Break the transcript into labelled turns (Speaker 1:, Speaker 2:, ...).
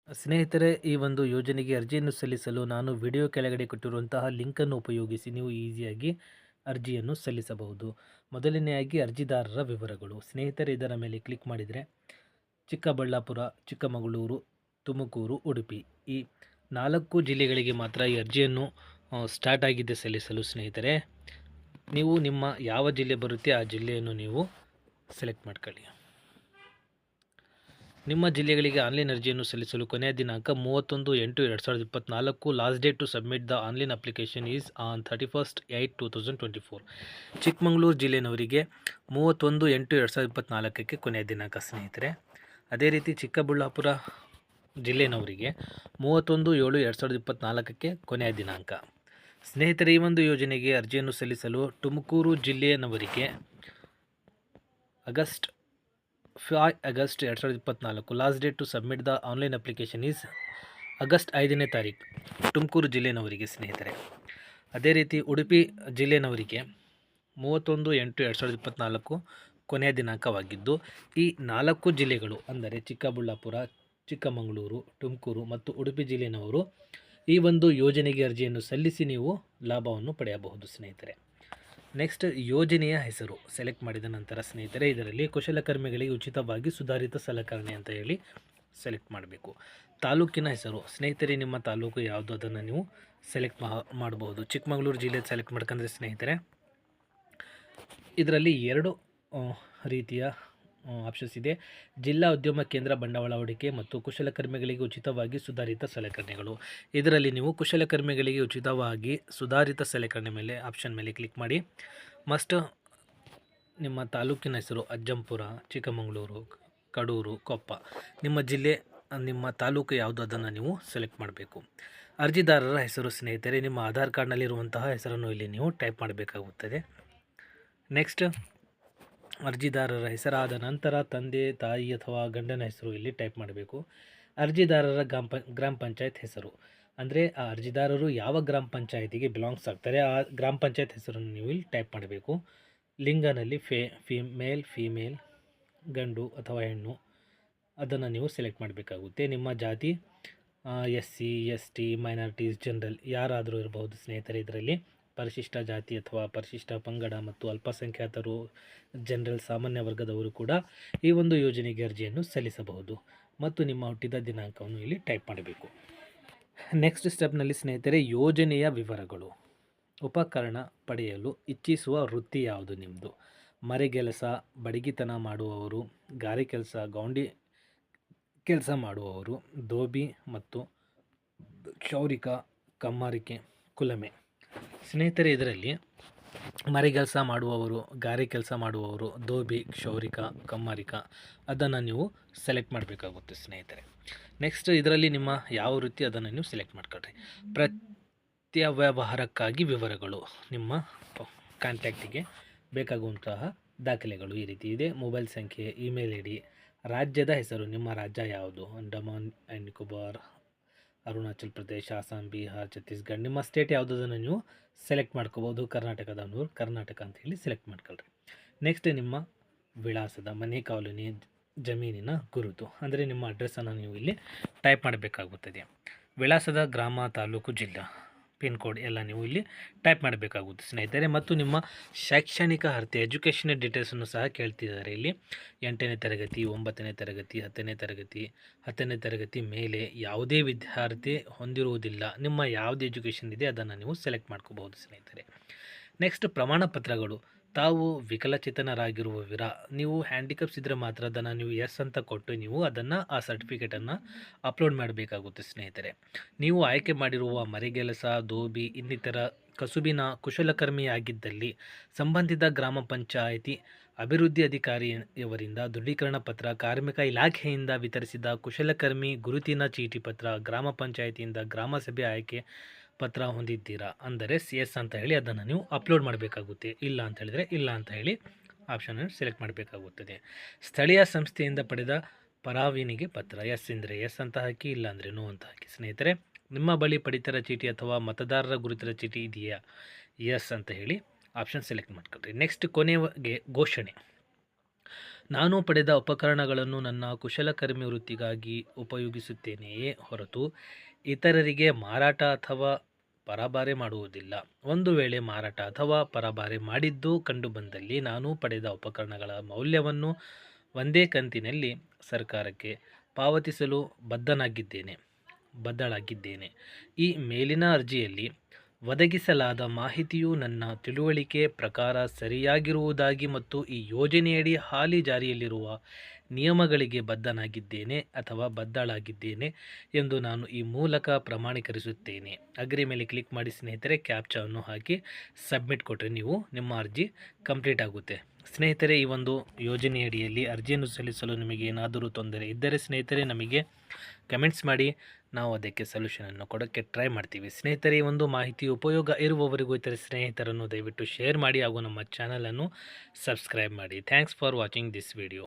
Speaker 1: ಸ್ನೇಹಿತರೆ, ಈ ಒಂದು ಯೋಜನೆಗೆ ಅರ್ಜಿಯನ್ನು ಸಲ್ಲಿಸಲು ನಾನು ವಿಡಿಯೋ ಕೆಳಗಡೆ ಕೊಟ್ಟಿರುವಂತಹ ಲಿಂಕನ್ನು ಉಪಯೋಗಿಸಿ ನೀವು ಈಸಿಯಾಗಿ ಅರ್ಜಿಯನ್ನು ಸಲ್ಲಿಸಬಹುದು. ಮೊದಲನೆಯಾಗಿ ಅರ್ಜಿದಾರರ ವಿವರಗಳು. ಸ್ನೇಹಿತರೆ, ಇದರ ಮೇಲೆ ಕ್ಲಿಕ್ ಮಾಡಿದರೆ ಚಿಕ್ಕಬಳ್ಳಾಪುರ, ಚಿಕ್ಕಮಗಳೂರು, ತುಮಕೂರು, ಉಡುಪಿ ಈ 4 ಜಿಲ್ಲೆಗಳಿಗೆ ಮಾತ್ರ ಈ ಅರ್ಜಿಯನ್ನು ಸ್ಟಾರ್ಟ್ ಆಗಿದೆ ಸಲ್ಲಿಸಲು. ಸ್ನೇಹಿತರೆ, ನೀವು ನಿಮ್ಮ ಯಾವ ಜಿಲ್ಲೆ ಬರುತ್ತೆ ಆ ಜಿಲ್ಲೆಯನ್ನು ನೀವು ಸೆಲೆಕ್ಟ್ ಮಾಡ್ಕೊಳ್ಳಿ. ನಿಮ್ಮ ಜಿಲ್ಲೆಗಳಿಗೆ ಆನ್ಲೈನ್ ಅರ್ಜಿಯನ್ನು ಸಲ್ಲಿಸಲು ಕೊನೆಯ ದಿನಾಂಕ 31/8/2024. Last date to submit the online application is on 31/8/2024. Chikkamagaluru ಜಿಲ್ಲೆನವರಿಗೆ 31/8/2024 ಕೊನೆಯ ದಿನಾಂಕ ಸ್ನೇಹಿತರೆ. ಅದೇ ರೀತಿ ಚಿಕ್ಕಬಳ್ಳಾಪುರ ಜಿಲ್ಲೆನವರಿಗೆ 31/7/2024 ಕೊನೆಯ ದಿನಾಂಕ ಸ್ನೇಹಿತರೆ. ಈ ಒಂದು ಯೋಜನೆಗೆ ಅರ್ಜಿಯನ್ನು ಸಲ್ಲಿಸಲು ತುಮಕೂರು ಜಿಲ್ಲೆಯನವರಿಗೆ August 2024. Last date to submit the online application is August 5ನೇ ತಾರೀಕು ತುಮಕೂರು ಜಿಲ್ಲೆನವರಿಗೆ ಸ್ನೇಹಿತರೆ. ಅದೇ ರೀತಿ ಉಡುಪಿ ಜಿಲ್ಲೆನವರಿಗೆ 31/8/2024 ಕೊನೆಯ ದಿನಾಂಕವಾಗಿದ್ದು, ಈ 4 ಜಿಲ್ಲೆಗಳು ಅಂದರೆ ಚಿಕ್ಕಬಳ್ಳಾಪುರ, ಚಿಕ್ಕಮಗಳೂರು, ತುಮಕೂರು ಮತ್ತು ಉಡುಪಿ ಜಿಲ್ಲೆನವರು ಈ ಒಂದು ಯೋಜನೆಗೆ ಅರ್ಜಿಯನ್ನು ಸಲ್ಲಿಸಿ ನೀವು ಲಾಭವನ್ನು ಪಡೆಯಬಹುದು ಸ್ನೇಹಿತರೆ. ನೆಕ್ಸ್ಟ್, ಯೋಜನೆಯ ಹೆಸರು ಸೆಲೆಕ್ಟ್ ಮಾಡಿದ ನಂತರ ಸ್ನೇಹಿತರೆ, ಇದರಲ್ಲಿ ಕುಶಲಕರ್ಮಿಗಳಿಗೆ ಉಚಿತವಾಗಿ ಸುಧಾರಿತ ಸಲಕರಣೆ ಅಂತ ಹೇಳಿ ಸೆಲೆಕ್ಟ್ ಮಾಡಬೇಕು. ತಾಲೂಕಿನ ಹೆಸರು ಸ್ನೇಹಿತರೆ, ನಿಮ್ಮ ತಾಲೂಕು ಯಾವುದು ಅದನ್ನು ನೀವು ಸೆಲೆಕ್ಟ್ ಮಾಡಬಹುದು. ಚಿಕ್ಕಮಗಳೂರು ಜಿಲ್ಲೆ ಸೆಲೆಕ್ಟ್ ಮಾಡ್ಕೊಂಡ್ರೆ ಸ್ನೇಹಿತರೆ, ಇದರಲ್ಲಿ 2 ರೀತಿಯ ಆಪ್ಷನ್ಸ್ ಇದೆ. ಜಿಲ್ಲಾ ಉದ್ಯಮ ಕೇಂದ್ರ ಬಂಡವಾಳ ಹೂಡಿಕೆ ಮತ್ತು ಕುಶಲಕರ್ಮಿಗಳಿಗೆ ಉಚಿತವಾಗಿ ಸುಧಾರಿತ ಸಲಕರಣೆಗಳು. ಇದರಲ್ಲಿ ನೀವು ಕುಶಲಕರ್ಮಿಗಳಿಗೆ ಉಚಿತವಾಗಿ ಸುಧಾರಿತ ಸಲಕರಣೆ ಮೇಲೆ ಆಪ್ಷನ್ ಮೇಲೆ ಕ್ಲಿಕ್ ಮಾಡಿ. ಮಸ್ಟ್ ನಿಮ್ಮ ತಾಲೂಕಿನ ಹೆಸರು ಅಜ್ಜಂಪುರ, ಚಿಕ್ಕಮಗಳೂರು, ಕಡೂರು, ಕೊಪ್ಪ, ನಿಮ್ಮ ಜಿಲ್ಲೆ ನಿಮ್ಮ ತಾಲೂಕು ಯಾವುದು ಅದನ್ನು ನೀವು ಸೆಲೆಕ್ಟ್ ಮಾಡಬೇಕು. ಅರ್ಜಿದಾರರ ಹೆಸರು ಸ್ನೇಹಿತರೆ, ನಿಮ್ಮ ಆಧಾರ್ ಕಾರ್ಡ್ನಲ್ಲಿರುವಂತಹ ಹೆಸರನ್ನು ಇಲ್ಲಿ ನೀವು ಟೈಪ್ ಮಾಡಬೇಕಾಗುತ್ತದೆ. ನೆಕ್ಸ್ಟ್, ಅರ್ಜಿದಾರರ ಹೆಸರಾದ ನಂತರ ತಂದೆ, ತಾಯಿ ಅಥವಾ ಗಂಡನ ಹೆಸರು ಇಲ್ಲಿ ಟೈಪ್ ಮಾಡಬೇಕು. ಅರ್ಜಿದಾರರ ಗ್ರಾಮ ಪಂಚಾಯತ್ ಹೆಸರು ಅಂದರೆ ಆ ಅರ್ಜಿದಾರರು ಯಾವ ಗ್ರಾಮ ಪಂಚಾಯತಿಗೆ ಬಿಲಾಂಗ್ಸ್ ಆಗ್ತಾರೆ ಆ ಗ್ರಾಮ ಪಂಚಾಯತ್ ಹೆಸರನ್ನು ನೀವು ಇಲ್ಲಿ ಟೈಪ್ ಮಾಡಬೇಕು. ಲಿಂಗನಲ್ಲಿ ಫೀಮೇಲ್, ಗಂಡು ಅಥವಾ ಹೆಣ್ಣು ಅದನ್ನು ನೀವು ಸೆಲೆಕ್ಟ್ ಮಾಡಬೇಕಾಗುತ್ತೆ. ನಿಮ್ಮ ಜಾತಿ SC, ST, ಮೈನಾರಿಟೀಸ್, ಜನರಲ್ ಯಾರಾದರೂ ಇರಬಹುದು ಸ್ನೇಹಿತರೆ. ಇದರಲ್ಲಿ ಪರಿಶಿಷ್ಟ ಜಾತಿ ಅಥವಾ ಪರಿಶಿಷ್ಟ ಪಂಗಡ ಮತ್ತು ಅಲ್ಪಸಂಖ್ಯಾತರು, ಜನರಲ್ ಸಾಮಾನ್ಯ ವರ್ಗದವರು ಕೂಡ ಈ ಒಂದು ಯೋಜನೆಗೆ ಅರ್ಜಿಯನ್ನು ಸಲ್ಲಿಸಬಹುದು. ಮತ್ತು ನಿಮ್ಮ ಹುಟ್ಟಿದ ದಿನಾಂಕವನ್ನು ಇಲ್ಲಿ ಟೈಪ್ ಮಾಡಬೇಕು. ನೆಕ್ಸ್ಟ್ ಸ್ಟೆಪ್ನಲ್ಲಿ ಸ್ನೇಹಿತರೆ, ಯೋಜನೆಯ ವಿವರಗಳು. ಉಪಕರಣ ಪಡೆಯಲು ಇಚ್ಛಿಸುವ ವೃತ್ತಿ ಯಾವುದು ನಿಮ್ಮದು. ಮರೆಗೆಲಸ, ಬಡಗಿತನ ಮಾಡುವವರು, ಗಾರೆ ಕೆಲಸ, ಗೌಂಡಿ ಕೆಲಸ ಮಾಡುವವರು, ದೋಬಿ ಮತ್ತು ಕ್ಷೌರಿಕ, ಕಮ್ಮಾರಿಕೆ, ಕುಲಮೆ. ಸ್ನೇಹಿತರೆ, ಇದರಲ್ಲಿ ಮರೆಗೆಲಸ ಮಾಡುವವರು, ಗಾರೆ ಕೆಲಸ ಮಾಡುವವರು, ದೋಬಿ, ಕ್ಷೌರಿಕ, ಕಮ್ಮಾರಿಕ ಅದನ್ನು ನೀವು ಸೆಲೆಕ್ಟ್ ಮಾಡಬೇಕಾಗುತ್ತೆ ಸ್ನೇಹಿತರೆ. ನೆಕ್ಸ್ಟ್, ಇದರಲ್ಲಿ ನಿಮ್ಮ ಯಾವ ವೃತ್ತಿ ಅದನ್ನು ನೀವು ಸೆಲೆಕ್ಟ್ ಮಾಡ್ಕೊಳ್ರಿ. ಪ್ರತ್ಯವ್ಯವಹಾರಕ್ಕಾಗಿ ವಿವರಗಳು, ನಿಮ್ಮ ಕಾಂಟ್ಯಾಕ್ಟಿಗೆ ಬೇಕಾಗುವಂತಹ ದಾಖಲೆಗಳು ಈ ರೀತಿ ಇದೆ. ಮೊಬೈಲ್ ಸಂಖ್ಯೆ, ಇಮೇಲ್ ID, ರಾಜ್ಯದ ಹೆಸರು, ನಿಮ್ಮ ರಾಜ್ಯ ಯಾವುದು, ಅಂಡಮಾನ್ ಆ್ಯಂಡ್ ನಿಕೋಬಾರ್, ಅರುಣಾಚಲ್ ಪ್ರದೇಶ್, ಅಸ್ಸಾಂ, ಬಿಹಾರ್, ಛತ್ತೀಸ್ಗಢ ನಿಮ್ಮ ಸ್ಟೇಟ್ ಯಾವುದನ್ನು ನೀವು ಸೆಲೆಕ್ಟ್ ಮಾಡ್ಕೋಬೋದು. ಕರ್ನಾಟಕದವರು ಕರ್ನಾಟಕ ಅಂತ ಹೇಳಿ ಸೆಲೆಕ್ಟ್ ಮಾಡ್ಕೊಳ್ರಿ. ನೆಕ್ಸ್ಟ್, ನಿಮ್ಮ ವಿಳಾಸದ ಮನೆ, ಕಾಲೋನಿ, ಜಮೀನಿನ ಗುರುತು ಅಂದರೆ ನಿಮ್ಮ ಅಡ್ರೆಸ್ಸನ್ನು ನೀವು ಇಲ್ಲಿ ಟೈಪ್ ಮಾಡಬೇಕಾಗುತ್ತದೆ. ವಿಳಾಸದ ಗ್ರಾಮ, ತಾಲೂಕು, ಜಿಲ್ಲಾ, ಪಿನ್ ಕೋಡ್ ಎಲ್ಲ ನೀವು ಇಲ್ಲಿ ಟೈಪ್ ಮಾಡಬೇಕಾಗುತ್ತೆ ಸ್ನೇಹಿತರೆ. ಮತ್ತು ನಿಮ್ಮ ಶೈಕ್ಷಣಿಕ ಅರ್ಹತೆ ಎಜುಕೇಷನಲ್ ಡೀಟೇಲ್ಸನ್ನು ಸಹ ಕೇಳ್ತಿದ್ದಾರೆ ಇಲ್ಲಿ. 8ನೇ ತರಗತಿ, 9ನೇ ತರಗತಿ, 10ನೇ ತರಗತಿ, 10ನೇ ತರಗತಿ ಮೇಲೆ ಯಾವುದೇ ವಿದ್ಯಾರ್ಥಿ ಹೊಂದಿರುವುದಿಲ್ಲ. ನಿಮ್ಮ ಯಾವುದು ಎಜುಕೇಷನ್ ಇದೆ ಅದನ್ನು ನೀವು ಸೆಲೆಕ್ಟ್ ಮಾಡ್ಕೋಬಹುದು ಸ್ನೇಹಿತರೆ. ನೆಕ್ಸ್ಟ್, ಪ್ರಮಾಣ ಪತ್ರಗಳು. ತಾವು ವಿಕಲಚೇತನರಾಗಿರುವವರ ನೀವು ಹ್ಯಾಂಡಿಕ್ಯಾಪ್ಸ್ ಇದ್ದರೆ ಮಾತ್ರ ಅದನ್ನು ನೀವು ಎಸ್ ಅಂತ ಕೊಟ್ಟು ನೀವು ಅದನ್ನು ಆ ಸರ್ಟಿಫಿಕೇಟನ್ನು ಅಪ್ಲೋಡ್ ಮಾಡಬೇಕಾಗುತ್ತೆ ಸ್ನೇಹಿತರೆ. ನೀವು ಆಯ್ಕೆ ಮಾಡಿರುವ ಮರೆಗೆಲಸ, ದೋಬಿ ಇನ್ನಿತರ ಕಸುಬಿನ ಕುಶಲಕರ್ಮಿಯಾಗಿದ್ದಲ್ಲಿ ಸಂಬಂಧಿತ ಗ್ರಾಮ ಪಂಚಾಯಿತಿ ಅಭಿವೃದ್ಧಿ ಅಧಿಕಾರಿಯವರಿಂದ ದೃಢೀಕರಣ ಪತ್ರ, ಕಾರ್ಮಿಕ ಇಲಾಖೆಯಿಂದ ವಿತರಿಸಿದ ಕುಶಲಕರ್ಮಿ ಗುರುತಿನ ಚೀಟಿ ಪತ್ರ, ಗ್ರಾಮ ಪಂಚಾಯಿತಿಯಿಂದ ಗ್ರಾಮ ಸಭೆ ಆಯ್ಕೆ ಪತ್ರ ಹೊಂದಿದ್ದೀರಾ ಅಂದರೆ ಎಸ್ ಅಂತ ಹೇಳಿ ಅದನ್ನು ನೀವು ಅಪ್ಲೋಡ್ ಮಾಡಬೇಕಾಗುತ್ತೆ. ಇಲ್ಲ ಅಂತ ಹೇಳಿದರೆ ಇಲ್ಲ ಅಂತ ಹೇಳಿ ಆಪ್ಷನನ್ನು ಸೆಲೆಕ್ಟ್ ಮಾಡಬೇಕಾಗುತ್ತದೆ. ಸ್ಥಳೀಯ ಸಂಸ್ಥೆಯಿಂದ ಪಡೆದ ಪರವಾನಗಿ ಪತ್ರ, ಎಸ್ ಅಂದರೆ ಎಸ್ ಅಂತ ಹಾಕಿ, ಇಲ್ಲ ಅಂದರೆ ನೋ ಅಂತ ಹಾಕಿ ಸ್ನೇಹಿತರೆ. ನಿಮ್ಮ ಬಳಿ ಪಡಿತರ ಚೀಟಿ ಅಥವಾ ಮತದಾರರ ಗುರುತಿನ ಚೀಟಿ ಇದೆಯಾ, ಎಸ್ ಅಂತ ಹೇಳಿ ಆಪ್ಷನ್ ಸೆಲೆಕ್ಟ್ ಮಾಡ್ಕೊಳ್ರಿ. ನೆಕ್ಸ್ಟ್, ಕೊನೆಗೆ ಘೋಷಣೆ. ನಾನು ಪಡೆದ ಉಪಕರಣಗಳನ್ನು ನನ್ನ ಕುಶಲಕರ್ಮಿ ವೃತ್ತಿಗಾಗಿ ಉಪಯೋಗಿಸುತ್ತೇನೆಯೇ ಹೊರತು ಇತರರಿಗೆ ಮಾರಾಟ ಅಥವಾ ಪರಭಾರೆ ಮಾಡುವುದಿಲ್ಲ. ಒಂದು ವೇಳೆ ಮಾರಾಟ ಅಥವಾ ಪರಭಾರೆ ಮಾಡಿದ್ದು ಕಂಡುಬಂದಲ್ಲಿ ನಾನು ಪಡೆದ ಉಪಕರಣಗಳ ಮೌಲ್ಯವನ್ನು ಒಂದೇ ಕಂತಿನಲ್ಲಿ ಸರ್ಕಾರಕ್ಕೆ ಪಾವತಿಸಲು ಬದ್ಧಳಾಗಿದ್ದೇನೆ. ಈ ಮೇಲಿನ ಅರ್ಜಿಯಲ್ಲಿ ಒದಗಿಸಲಾದ ಮಾಹಿತಿಯು ನನ್ನ ತಿಳುವಳಿಕೆ ಪ್ರಕಾರ ಸರಿಯಾಗಿರುವುದಾಗಿ ಮತ್ತು ಈ ಯೋಜನೆಯಡಿ ಹಾಲಿ ಜಾರಿಯಲ್ಲಿರುವ ನಿಯಮಗಳಿಗೆ ಬದ್ಧಳಾಗಿದ್ದೇನೆ ಎಂದು ನಾನು ಈ ಮೂಲಕ ಪ್ರಮಾಣೀಕರಿಸುತ್ತೇನೆ. ಅಗ್ರಿ ಮೇಲೆ ಕ್ಲಿಕ್ ಮಾಡಿ ಸ್ನೇಹಿತರೆ. ಕ್ಯಾಪ್ಚಾವನ್ನು ಹಾಕಿ ಸಬ್ಮಿಟ್ ಕೊಟ್ಟರೆ ನಿಮ್ಮ ಅರ್ಜಿ ಕಂಪ್ಲೀಟ್ ಆಗುತ್ತೆ. ಸ್ನೇಹಿತರೆ, ಈ ಒಂದು ಯೋಜನೆಯಡಿಯಲ್ಲಿ ಅರ್ಜಿಯನ್ನು ಸಲ್ಲಿಸಲು ನಿಮಗೆ ಏನಾದರೂ ತೊಂದರೆ ಇದ್ದರೆ ಸ್ನೇಹಿತರೆ ನಮಗೆ ಕಮೆಂಟ್ಸ್ ಮಾಡಿ, ನಾವು ಅದಕ್ಕೆ ಸೊಲ್ಯೂಷನನ್ನು ಕೊಡೋಕ್ಕೆ ಟ್ರೈ ಮಾಡ್ತೀವಿ. ಸ್ನೇಹಿತರೆ, ಈ ಒಂದು ಮಾಹಿತಿ ಉಪಯೋಗ ಇರುವವರಿಗೂ ಇತರ ಸ್ನೇಹಿತರನ್ನು ದಯವಿಟ್ಟು ಶೇರ್ ಮಾಡಿ ಹಾಗೂ ನಮ್ಮ ಚಾನಲನ್ನು ಸಬ್ಸ್ಕ್ರೈಬ್ ಮಾಡಿ. Thanks for watching this video.